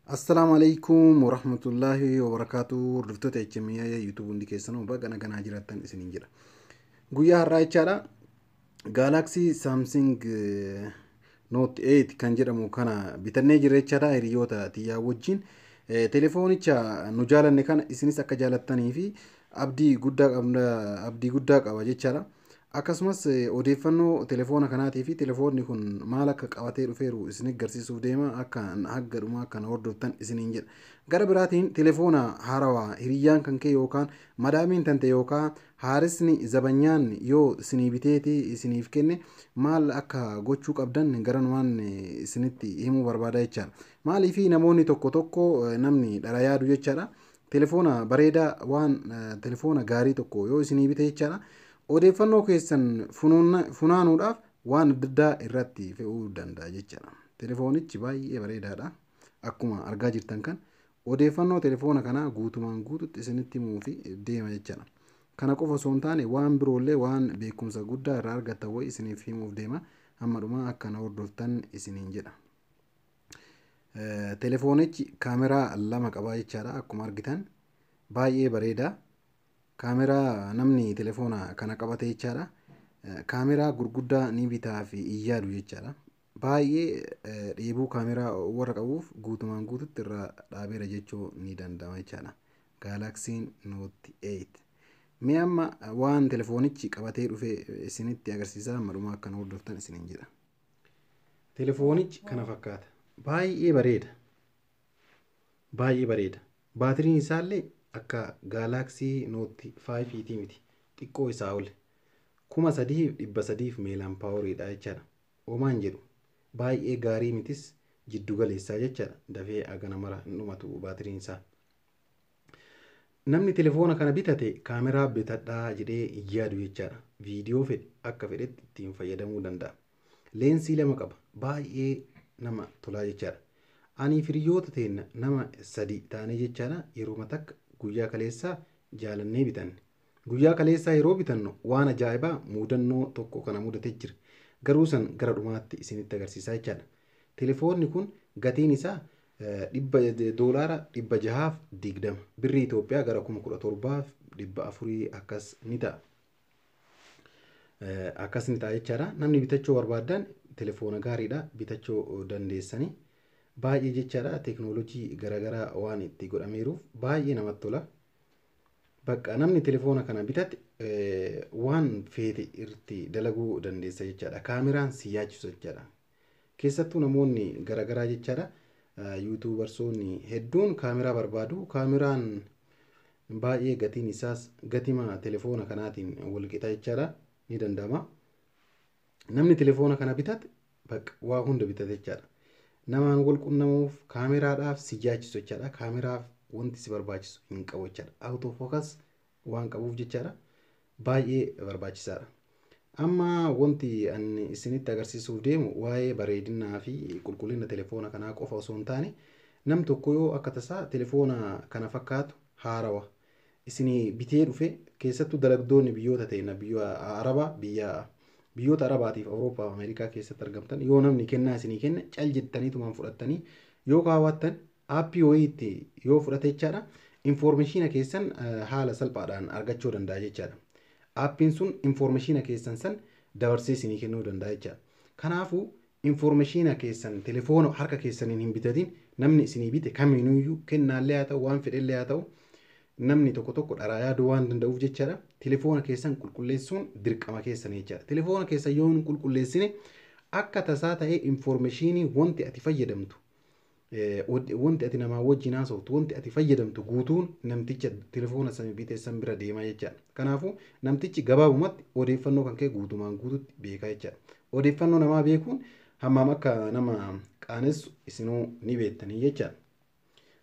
Assalamu alaikum warahmatullahi wabarakatuh. Hordoftoota HMI YouTube hundi keessanuu baga nagaan jiraattan isiniin jedha. Guyyaa har'aa jechaadha. Galaxy Samsung Note 8 kan jedhamu kana bitannee jirra jechaadha. Hiriyoota tiyyaa wajjin telefoonicha nu jaalanne kana isinis akka jaalattanii fi abdii guddaa qaba jechaadha. Akkasumas odeeffannoo telefoona kanaatii fi telefoonni kun maal akka qabatee dhufeeru isin agarsiisuuf deema akka hagga dhumaa kan hordoftan isiniin jedha. Gara biraatiin telefoona haarawaa hiriyyaan kan kee yookaan madaamiin tante yookaan haaresni zabanyaan yoo isinii biteeti isiniif kenne maal akka gochuu qabdan garanumaan isinitti himuu barbaada jechaadha. Maaliifii namoonni tokko namni dhara yaadu jechaadha. Telefoona bareedaa waan telefoona gaarii tokko yoo isinii bite jechaadha. Odeeffannoo keessan funaanuudhaaf waan adda addaa irratti fe'uu danda'a jechaadha. Telefoonichi baay'ee bareedaadha. Akkuma argaa jirtan kan odeeffannoo telefoona kanaa guutumaan guututti isinitti himuu fi deema jechaadha. Kana qofa osoo hin taane waan biroollee waan beekumsa guddaa irraa argattan wayi isiniif himuuf deema. Hamma dhumaa akka na hordoftan isiniin jedha. Telefoonichi kaameraa lama qaba jechaadha. Akkuma argitan baay'ee bareeda. Kaameraa namni telefoona kana qabate jechaadha. Kaameraa gurguddaa ni bitaa fi iyyaadu jechaadha. Baay'ee dheebuu kaameraa warra qabuuf guutumaan guututti irraa dhaabeera jechuu ni danda'ama jechaadha. Galaxy Note 8. Mee amma waan telefoonichi qabatee dhufe isinitti agarsiisaa maduma akka hordoftan isiniin jedha. Telefoonichi kana fakkaata. Baay'ee bareeda. Baay'ee bareeda. Baatiriin isaallee akka Galaxy Note 5 miti. Xiqqoo isaa ol 3300 meegaampiiriidha jechaadha. Oomaan jedhu baay'ee gaarii mitis jiddu galeessaa jechaadha. Dafee agana mara dhumatu baatiriin isaa. Namni telefoona kana bitate kaameraa bitadhaa jedhee iyyaadu jechaadha. Viidiyoo fedhe akka fedhetti ittiin fayyadamuu danda'a. Leensii lama qaba. Baay'ee nama tolaa jechaadha. Ani hiriyoota teenya nama 3 taanee jechaadha. Yeroo takka guyyaa kaleessaa jaalannee bitanne. Guyyaa kaleessaa yeroo bitannu waan ajaa'ibaa mudannoo tokko kana mudatee jira. Garuu san gara dhumaatti isinitti agarsiisaa jechaadha. Telefoonni kun gatiin isaa $620 birrii Itoophiyaa gara 17,400 akkas ni ta'a. Akkas ni ta'a jechaadha. Namni bitachuu barbaadan telefoona gaariidha bitachuu dandeessanii. Baay'ee jechaadha. Teknoolojii garaagaraa waan itti godhameeruuf baay'ee namatti tola. Bakka namni telefoona kana bitate waan feete irratti dalaguu dandeessa jechaadha. Kaameraan si yaachisu jechaadha. Keessattuu namoonni garaagaraa jechaadha. Yuutuubarsoonni hedduun kaameraa barbaadu. Kaameraan baay'ee gatiin isaas gatima telefoona kanaatiin wal qixa jechaadha. Ni danda'ama. Namni telefoona kana bitate bakka waa hunda bitate jechaadha. Namaan wal qunnamuuf kaameraadhaaf si yaachisu jechaadha. Kaameraaf wanti si barbaachisu hin qabu jechaadha. Autofocus waan qabuuf jechaadha. Baay'ee barbaachisaadha. Amma wanti ani isinitti agarsiisuuf deemu waa'ee bareedinaa fi qulqullina telefoona kanaa qofa osoo hin taane nam tokko yoo akka tasaa telefoona kana fakkaatu haarawa isinii bitee dhufe keessattuu dalagdoonni biyyoota ta'e biyyoota Arabaatiif Awurooppaa Ameerikaa keessatti argamtan yoo namni kennaa isinii kenne cal jettaniitumaan fudhattanii yoo kaawwattan aappii wayiitti yoo fudhate jechaadha. Infoormeeshina keessan haala salphaadhaan argachuu danda'a jechaadha. Aappiin sun infoormeeshina keessan san dabarsee isinii kennuu danda'a jechaadha. Kanaafuu infoormeeshina keessan telefoona harka keessaniin hin bitatin namni isinii bite kamiinuyyuu kennaallee haa ta'u waan fedhellee haa ta'u namni tokko dharaa yaaduu waan danda'uuf jechaadha. Telefoona keessan qulqulleessuun dirqama keessanii jechaadha. Telefoona keessan yoo hin qulqulleessine akka tasaa ta'ee infoormeeshinii wanti ati fayyadamtu wanti ati namaa wajjin haasoftu wanti ati fayyadamtu guutuun namticha telefoona sana bitee san bira deemaa jechaadha. Kanaafuu namtichi gabaabumatti odeeffannoo kan kee guutumaan guututti beekaa jechaadha. Odeeffannoo namaa beekuun hammam akka nama qaanessu isinuu ni beektanii jechaadha.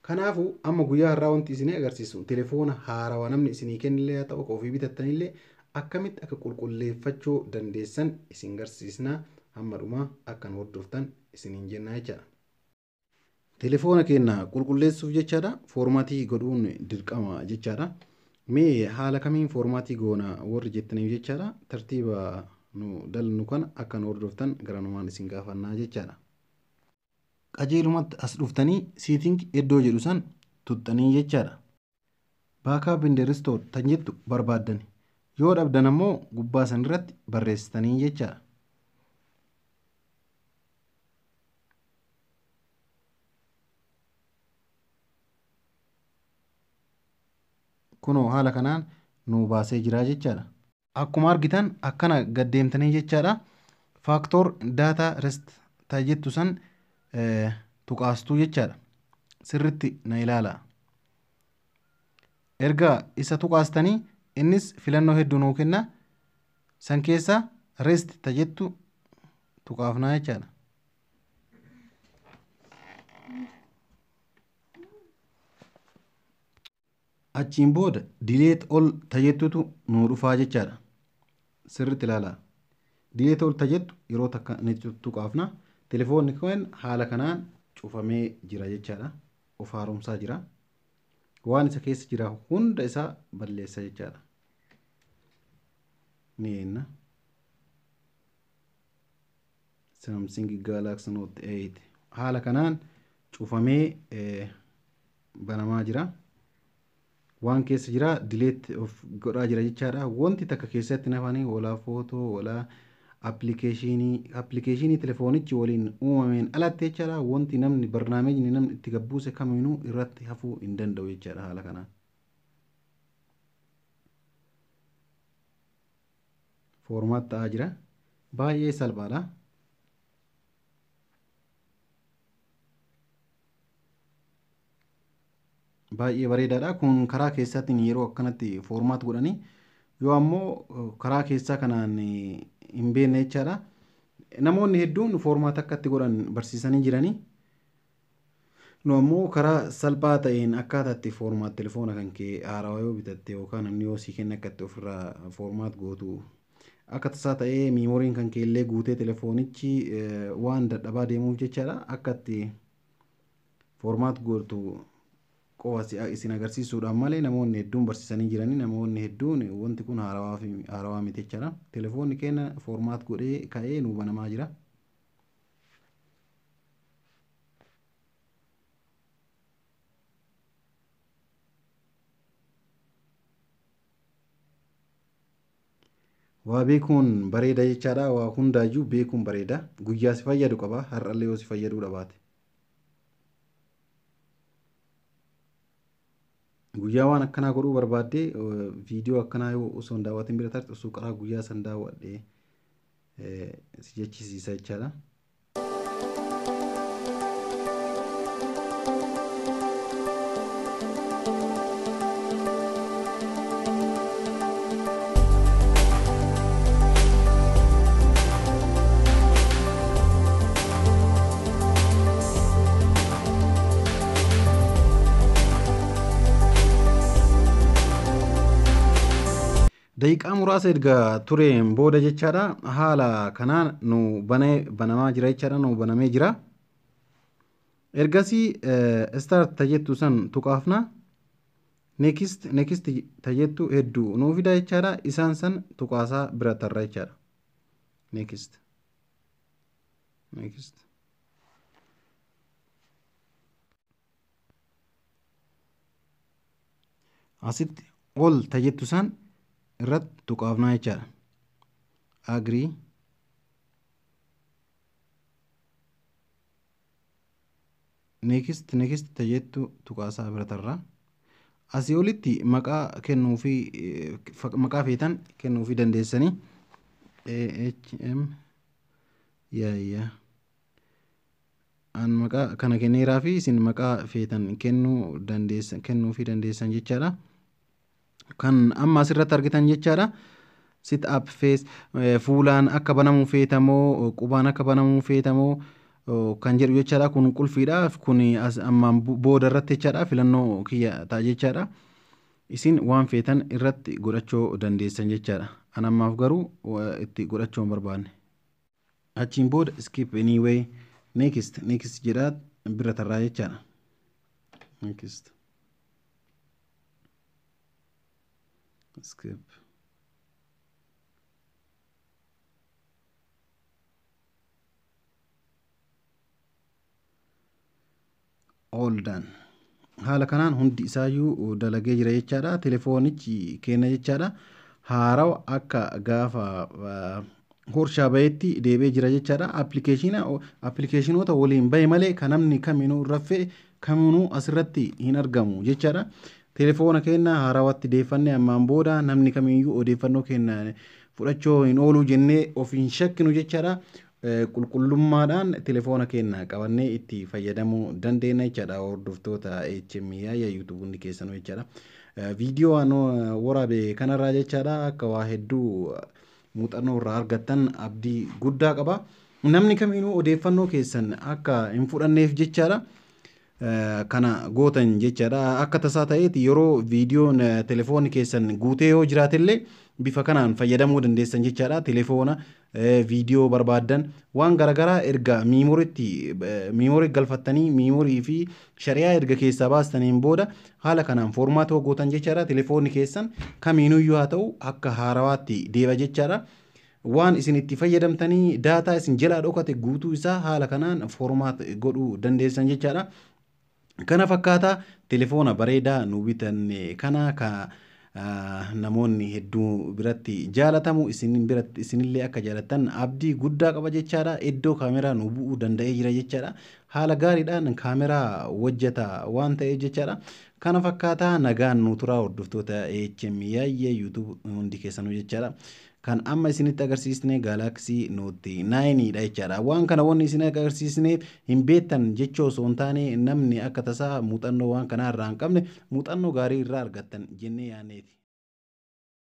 Kanaafuu amma guyyaa har'aa wanti isinii agarsiisu telefoona haarawaa namni isinii kennillee haa ta'u ofii bitattanillee akkamitti akka qulqulleeffachuu dandeessan isin agarsiisnaa hamma dhumaa akkan hordoftan isiniin jennaa jechaadha. Telefoona keenya qulqulleessuuf jechaadha foormaatii godhuun dirqama jechaadha. Mee haala kamiin foormaatii goona warri jettaniif jechaadha tartiiba nu dalnu kana akkan hordoftan garanumaan isin gaafannaa jechaadha. qajeelumatti as dhuftanii siiting iddoo jedhu san tuttanii jechaadha. Baakaap and ristoor tan jettu barbaaddan yoo dhabdan ammoo gubbaa san irratti barreessitanii jechaadha. Kunoo haala kanaan nu baasee jira jechaadha. Akkuma argitan akkana gaddeemtanii jechaadha. Faaktoor daataa rest ta jettu san tuqaastuu jechaadha. Sirritti na ilaala. Erga isa tuqaastanii innis filannoo hedduu nuu kenna. San keessa rest ta jettu tuqaafnaa jechaadha. Achiin booda dileet ol ta jettutu nuu dhufaa jechaadha. Sirritti ilaala. Dileet ol ta jettu yeroo takka ni tuqaafna. Telefoonni kun haala kanaan cufamee jira jechaadha. Of haaromsaa jira. Waan isa keessa jira hunda isaa balleessa jechaadha. Ni enna. Samsung Galaxy Note 8 haala kanaan cufamee banamaa jira. Waan keessa jira delete of godhaa jira jechaadha. Wanti takka keessatti nafanii walaa footoo walaa appilikeeshinii telefoonichi waliin uumameen alatti jechaadha. Wanti namni barnaamijni namni itti gabbuuse kamiinuu irratti hafuu hin danda'u jechaadha haala kanaan. Formaat ta'aa jira. Baay'ee salphaadha. Baay'ee bareedaadha. Kun karaa keessaatiin yeroo akkanatti formaat godhanii yoo ammoo karaa keessaa kanaan hin beekne jechaadha. Namoonni hedduun formaat akkatti godhan barsiisanii jiranii. Nu ammoo karaa salphaa ta'een akkaataatti formaat telefoona kan kee haarawaa yoo bitatte yookaan namni yoo sii kenne akkatti ofirraa formaat gootu akka tasaa ta'ee miimoriin kan kee illee guutee telefoonichi waan dadhabaa deemuuf jechaadha. Akkatti formaat gootu qofa isin agarsiisuudhaan malee namoonni hedduun barsiisanii jiranii. Namoonni hedduun wanti kun haarawaa miti jechaadha. Telefoonni keenya formaat godhee ka'ee nu banamaa jira. Waa beekuun bareeda jechaadha. Waa hundaayyuu beekuun bareeda. Guyyaa si fayyadu qaba. Har'allee yoo si fayyaduu dhabaate. Guyyaa waan akkanaa godhuu barbaadde viidiyoo akkanaa yoo osoo hin daawwatin bira tarte osoo karaa guyyaa san daawwadhe si jechisiisa jechaadha. Daqiiqaa muraasa erga tureen booda jechaadha. Haala kanaan nu banamaa jira jechaadha. Nu banamee jira. Ergasii start ta jettu san tuqaafna. Next ta jettu hedduu nuu fida jechaadha. Isaan san tuqaasaa bira tarra jechaadha. Next. Asitti ol ta jettu san irratti tuqaafnaa jechaadha. Agrii. Next ta jettu tuqaasaa bira tarra. Asii olitti maqaa kennuu fi maqaa feetan kennuu fi dandeessanii. An maqaa kana kenneeraa fi isin maqaa feetan kennuu fi dandeessan jechaadha. Kan amma asirratti argitan jechaadha. Sit up face fuulaan akka banamuu feetamoo qubaan akka banamuu feetamoo kan jedhu jechaadha. Kun qulfiidha. Kun ammaan booda irratti jechaadha. Filannoo kiyya ta'a jechaadha. Isin waan feetan irratti godhachuu dandeessan jechaadha. An ammaaf garuu itti godhachuu hin barbaanne. Achiin booda skip anyway next jedhaa bira tarraa jechaadha. Next. Skip. all done. Haala kanaan hundi isaayyuu dalagee jira jechaadha. Telefoonichi kenna jechaadha. Haarawa akka gaafa horshaa bahetti deebee jira jechaadha. Appilikeeshinoota waliin bahe malee kan namni kaminuu raffee kaminuu asirratti hin argamu jechaadha. Telefoona keenya haarawatti deeffannee ammaan booda namni kamiyyuu odeeffannoo keenya fudhachuu hin oolu jennee of hin shakkinu jechaadha. Qulqullummaadhaan telefoona keenya qabannee itti fayyadamuu dandeenya jechaadha. Hordoftoota HMI YouTube keessanuu jechaadha. Viidiyoo waan waraabe kanarraa jechaadha akka waa hedduu muuxannoo irraa argattan abdii guddaa qaba. Namni kamiinuu odeeffannoo keessan akka hin fudhanneef jechaadha. Kana gootan jechaadha. Akka tasaa ta'eeti yeroo viidiyoon telefoonni keessan guutee yoo jiraatellee bifa kanaan fayyadamuu dandeessan jechaadha. Telefoona viidiyoo barbaadan waan garagaraa erga miimoorii galfattanii miimoorii fi shari'aa erga keessaa baastaniin booda haala kanaan foormaatoo gootan jechaadha. Telefoonni keessan kamiinuyyuu haa ta'u akka haarawaatti deeba jechaadha. Waan isin itti fayyadamtanii daataa isin jalaa dhokate guutuu isaa haala kanaan foormaat godhuu dandeessan jechaadha. Kana fakkaata telefoona bareedaa nu bitanne kana ka namoonni hedduu biratti jaalatamu isinillee akka jaalattan abdii guddaa qaba jechaadha. Iddoo kaameraa nu bu'uu danda'ee jira jechaadha. Haala gaariidhaan kaameraa hojjeta waan ta'eef jechaadha. Kana fakkaata nagaan nu turaa hordoftoota HMI YouTube hundi keessanuu jechaadha. Kan amma isinitti agarsiisne Galaxy Note 9 dha jechaadha. Waan kana wanni isin agarsiisne hin beektan jechoo osoo hin taane namni akka tasaa muuxannoo waan kanaa irraa hin qabne muuxannoo gaarii irraa argattan jennee yaanneeti.